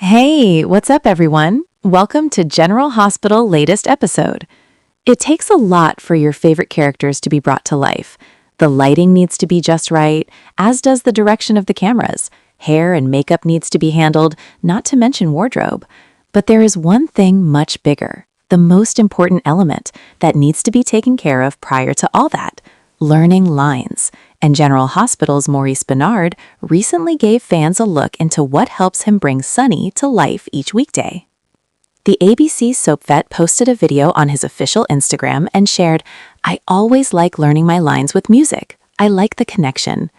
Hey, what's up, everyone? Welcome to General Hospital latest episode. It takes a lot for your favorite characters to be brought to life. The lighting needs to be just right, as does the direction of the cameras. Hair and makeup needs to be handled, not to mention wardrobe. But there is one thing much bigger, the most important element that needs to be taken care of prior to all that: learning lines. And General Hospital's Maurice Benard recently gave fans a look into what helps him bring Sonny to life each weekday. The ABC soap vet posted a video on his official Instagram and shared, "I always like learning my lines with music. I like the connection."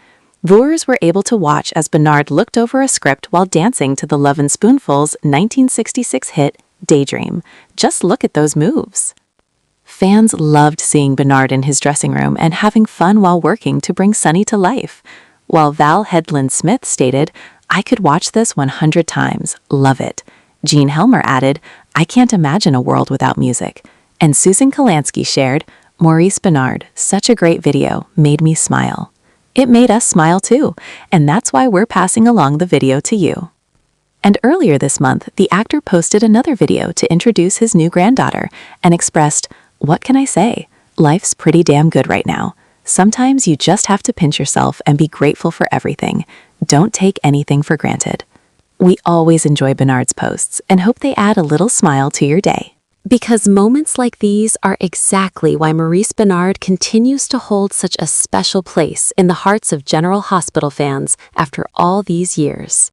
Viewers were able to watch as Benard looked over a script while dancing to the Lovin' Spoonful's 1966 hit, Daydream. Just look at those moves. Fans loved seeing Benard in his dressing room and having fun while working to bring Sonny to life. While Val Headland Smith stated, "I could watch this 100 times, love it." Gene Helmer added, "I can't imagine a world without music." And Susan Kalansky shared, "Maurice Benard, such a great video, made me smile." It made us smile too, and that's why we're passing along the video to you. And earlier this month, the actor posted another video to introduce his new granddaughter and expressed, "What can I say? Life's pretty damn good right now. Sometimes you just have to pinch yourself and be grateful for everything. Don't take anything for granted." We always enjoy Benard's posts and hope they add a little smile to your day. Because moments like these are exactly why Maurice Benard continues to hold such a special place in the hearts of General Hospital fans after all these years.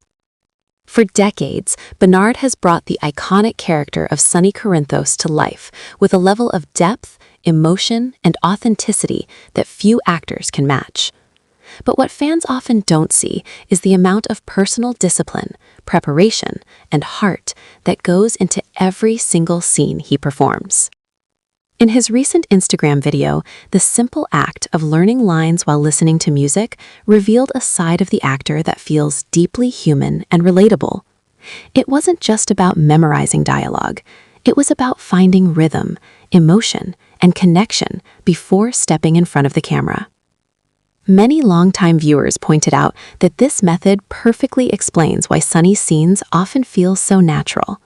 For decades, Benard has brought the iconic character of Sonny Corinthos to life with a level of depth, emotion, and authenticity that few actors can match. But what fans often don't see is the amount of personal discipline, preparation, and heart that goes into every single scene he performs. In his recent Instagram video, the simple act of learning lines while listening to music revealed a side of the actor that feels deeply human and relatable. It wasn't just about memorizing dialogue. It was about finding rhythm, emotion, and connection before stepping in front of the camera. Many longtime viewers pointed out that this method perfectly explains why Sonny's scenes often feel so natural.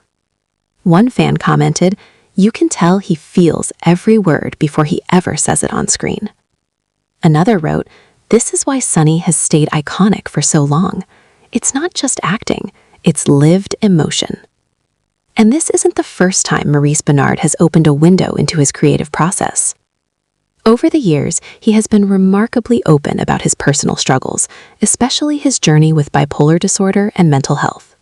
One fan commented, "You can tell he feels every word before he ever says it on screen." Another wrote, "This is why Sonny has stayed iconic for so long. It's not just acting, it's lived emotion." And this isn't the first time Maurice Benard has opened a window into his creative process. Over the years, he has been remarkably open about his personal struggles, especially his journey with bipolar disorder and mental health.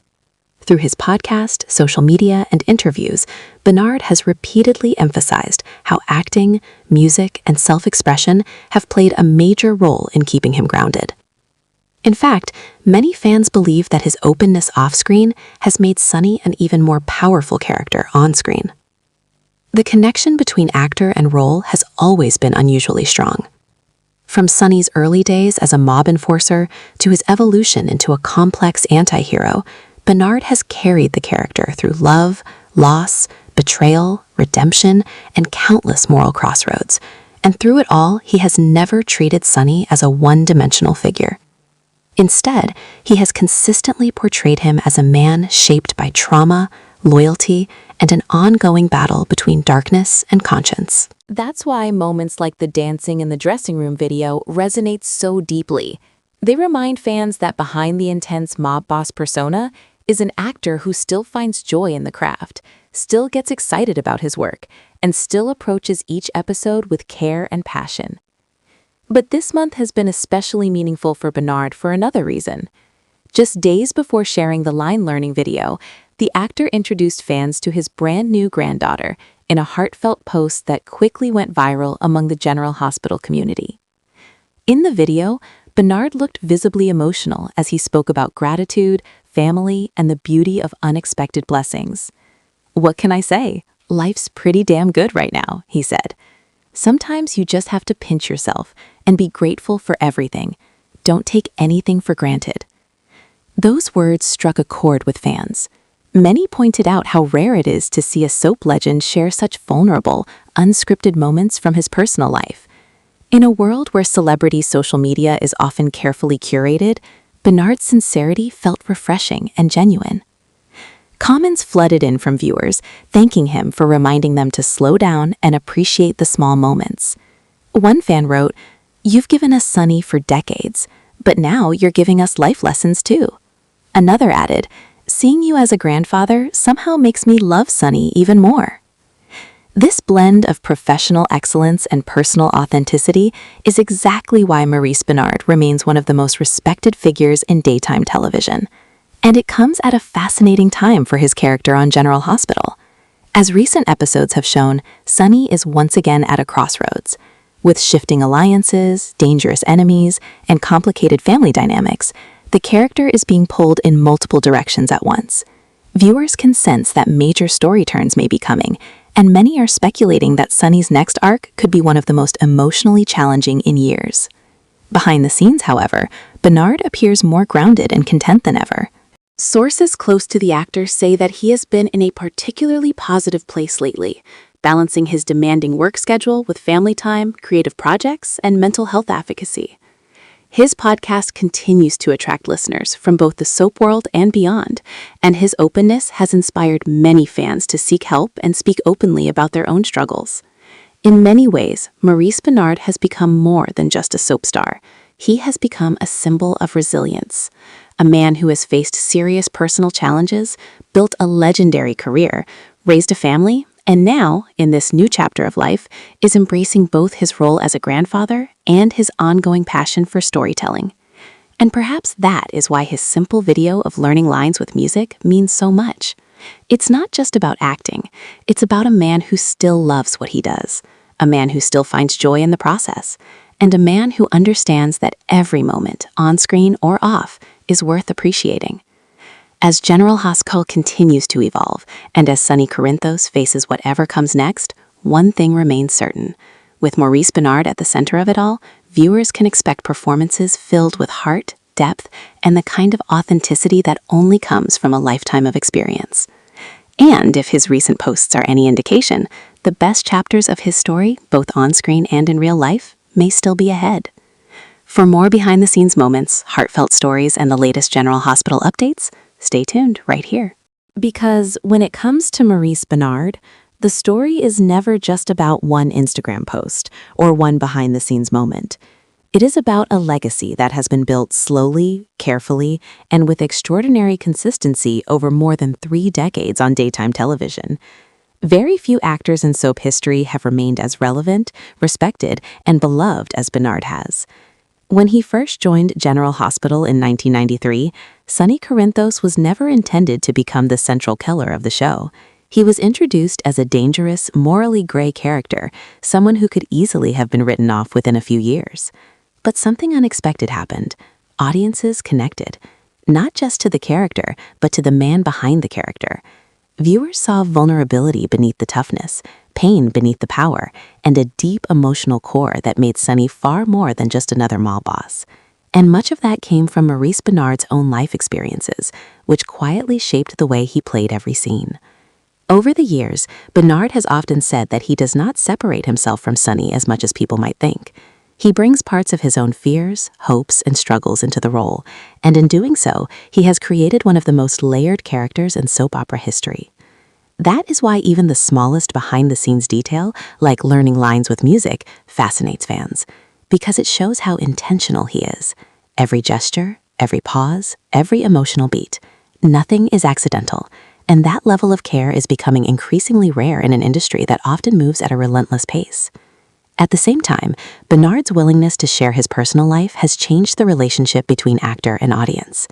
Through his podcast, social media, and interviews, Benard has repeatedly emphasized how acting, music, and self-expression have played a major role in keeping him grounded. In fact, many fans believe that his openness off-screen has made Sonny an even more powerful character on-screen. The connection between actor and role has always been unusually strong. From Sonny's early days as a mob enforcer to his evolution into a complex anti-hero, Benard has carried the character through love, loss, betrayal, redemption, and countless moral crossroads. And through it all, he has never treated Sonny as a one-dimensional figure. Instead, he has consistently portrayed him as a man shaped by trauma, loyalty, and an ongoing battle between darkness and conscience. That's why moments like the dancing in the dressing room video resonate so deeply. They remind fans that behind the intense mob boss persona is an actor who still finds joy in the craft, still gets excited about his work, and still approaches each episode with care and passion. But this month has been especially meaningful for Benard for another reason. Just days before sharing the line learning video, the actor introduced fans to his brand new granddaughter in a heartfelt post that quickly went viral among the General Hospital community. In the video, Benard looked visibly emotional as he spoke about gratitude, family, and the beauty of unexpected blessings. "What can I say? Life's pretty damn good right now," he said. "Sometimes you just have to pinch yourself and be grateful for everything. Don't take anything for granted." Those words struck a chord with fans. Many pointed out how rare it is to see a soap legend share such vulnerable, unscripted moments from his personal life. In a world where celebrity social media is often carefully curated, Benard's sincerity felt refreshing and genuine. Comments flooded in from viewers, thanking him for reminding them to slow down and appreciate the small moments. One fan wrote, "You've given us Sonny for decades, but now you're giving us life lessons too." Another added, "Seeing you as a grandfather somehow makes me love Sonny even more." This blend of professional excellence and personal authenticity is exactly why Maurice Benard remains one of the most respected figures in daytime television. And it comes at a fascinating time for his character on General Hospital. As recent episodes have shown, Sonny is once again at a crossroads. With shifting alliances, dangerous enemies, and complicated family dynamics, the character is being pulled in multiple directions at once. Viewers can sense that major story turns may be coming, and many are speculating that Sonny's next arc could be one of the most emotionally challenging in years. Behind the scenes, however, Benard appears more grounded and content than ever. Sources close to the actor say that he has been in a particularly positive place lately, balancing his demanding work schedule with family time, creative projects, and mental health advocacy. His podcast continues to attract listeners from both the soap world and beyond, and his openness has inspired many fans to seek help and speak openly about their own struggles. In many ways, Maurice Benard has become more than just a soap star. He has become a symbol of resilience. A man who has faced serious personal challenges, built a legendary career, raised a family, and now, in this new chapter of life, is embracing both his role as a grandfather and his ongoing passion for storytelling. And perhaps that is why his simple video of learning lines with music means so much. It's not just about acting, it's about a man who still loves what he does, a man who still finds joy in the process, and a man who understands that every moment, on screen or off, is worth appreciating. As General Hospital continues to evolve, and as Sonny Corinthos faces whatever comes next, one thing remains certain. With Maurice Benard at the center of it all, viewers can expect performances filled with heart, depth, and the kind of authenticity that only comes from a lifetime of experience. And if his recent posts are any indication, the best chapters of his story, both on screen and in real life, may still be ahead. For more behind-the-scenes moments, heartfelt stories, and the latest General Hospital updates, stay tuned right here. Because when it comes to Maurice Benard, the story is never just about one Instagram post or one behind-the-scenes moment. It is about a legacy that has been built slowly, carefully, and with extraordinary consistency over more than 3 decades on daytime television. Very few actors in soap history have remained as relevant, respected, and beloved as Benard has. When he first joined General Hospital in 1993, Sonny Corinthos was never intended to become the central killer of the show. He was introduced as a dangerous, morally gray character, someone who could easily have been written off within a few years. But something unexpected happened. Audiences connected, not just to the character, but to the man behind the character. Viewers saw vulnerability beneath the toughness, pain beneath the power, and a deep emotional core that made Sonny far more than just another mall boss. And much of that came from Maurice Benard's own life experiences, which quietly shaped the way he played every scene. Over the years, Benard has often said that he does not separate himself from Sonny as much as people might think. He brings parts of his own fears, hopes, and struggles into the role, and in doing so, he has created one of the most layered characters in soap opera history. That is why even the smallest behind-the-scenes detail, like learning lines with music, fascinates fans, because it shows how intentional he is. Every gesture, every pause, every emotional beat. Nothing is accidental, and that level of care is becoming increasingly rare in an industry that often moves at a relentless pace. At the same time, Benard's willingness to share his personal life has changed the relationship between actor and audience.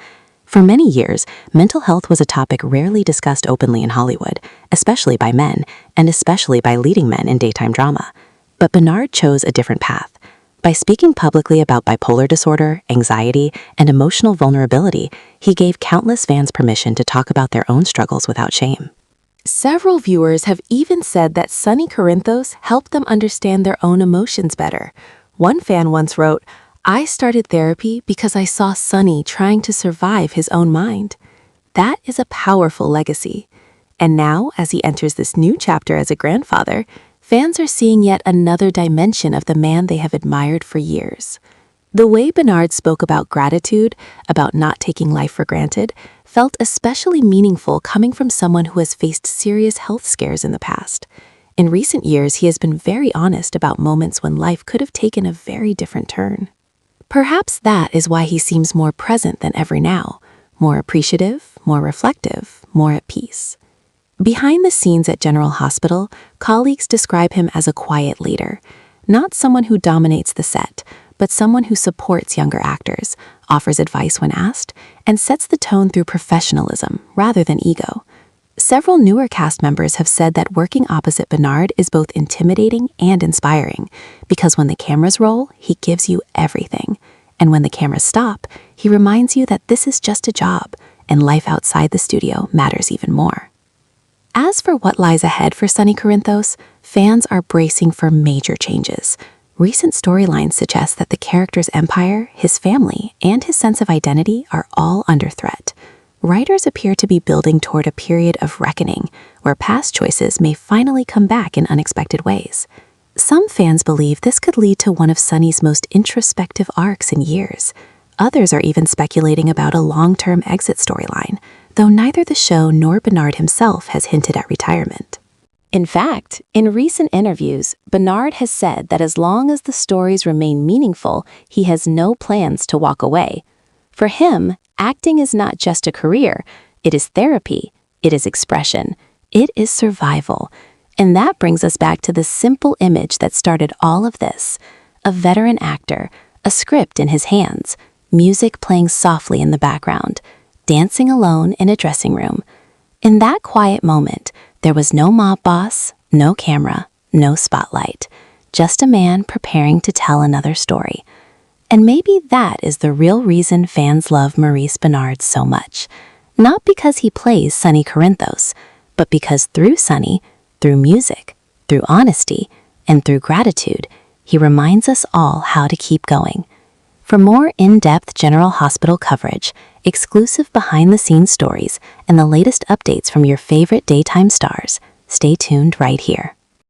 For many years, mental health was a topic rarely discussed openly in Hollywood, especially by men, and especially by leading men in daytime drama. But Benard chose a different path. By speaking publicly about bipolar disorder, anxiety, and emotional vulnerability, he gave countless fans permission to talk about their own struggles without shame. Several viewers have even said that Sonny Corinthos helped them understand their own emotions better. One fan once wrote, "I started therapy because I saw Sonny trying to survive his own mind." That is a powerful legacy. And now, as he enters this new chapter as a grandfather, fans are seeing yet another dimension of the man they have admired for years. The way Benard spoke about gratitude, about not taking life for granted, felt especially meaningful coming from someone who has faced serious health scares in the past. In recent years, he has been very honest about moments when life could have taken a very different turn. Perhaps that is why he seems more present than ever now, more appreciative, more reflective, more at peace. Behind the scenes at General Hospital, colleagues describe him as a quiet leader, not someone who dominates the set, but someone who supports younger actors, offers advice when asked, and sets the tone through professionalism rather than ego. Several newer cast members have said that working opposite Benard is both intimidating and inspiring, because when the cameras roll, he gives you everything. And when the cameras stop, he reminds you that this is just a job, and life outside the studio matters even more. As for what lies ahead for Sonny Corinthos, fans are bracing for major changes. Recent storylines suggest that the character's empire, his family, and his sense of identity are all under threat. Writers appear to be building toward a period of reckoning, where past choices may finally come back in unexpected ways. Some fans believe this could lead to one of Sonny's most introspective arcs in years. Others are even speculating about a long-term exit storyline, though neither the show nor Benard himself has hinted at retirement. In fact, in recent interviews, Benard has said that as long as the stories remain meaningful, he has no plans to walk away. For him, acting is not just a career, it is therapy, it is expression, it is survival. And that brings us back to the simple image that started all of this: a veteran actor, a script in his hands, music playing softly in the background, dancing alone in a dressing room. In that quiet moment, there was no mob boss, no camera, no spotlight, just a man preparing to tell another story. And maybe that is the real reason fans love Maurice Benard so much. Not because he plays Sonny Corinthos, but because through Sonny, through music, through honesty, and through gratitude, he reminds us all how to keep going. For more in-depth General Hospital coverage, exclusive behind-the-scenes stories, and the latest updates from your favorite daytime stars, stay tuned right here.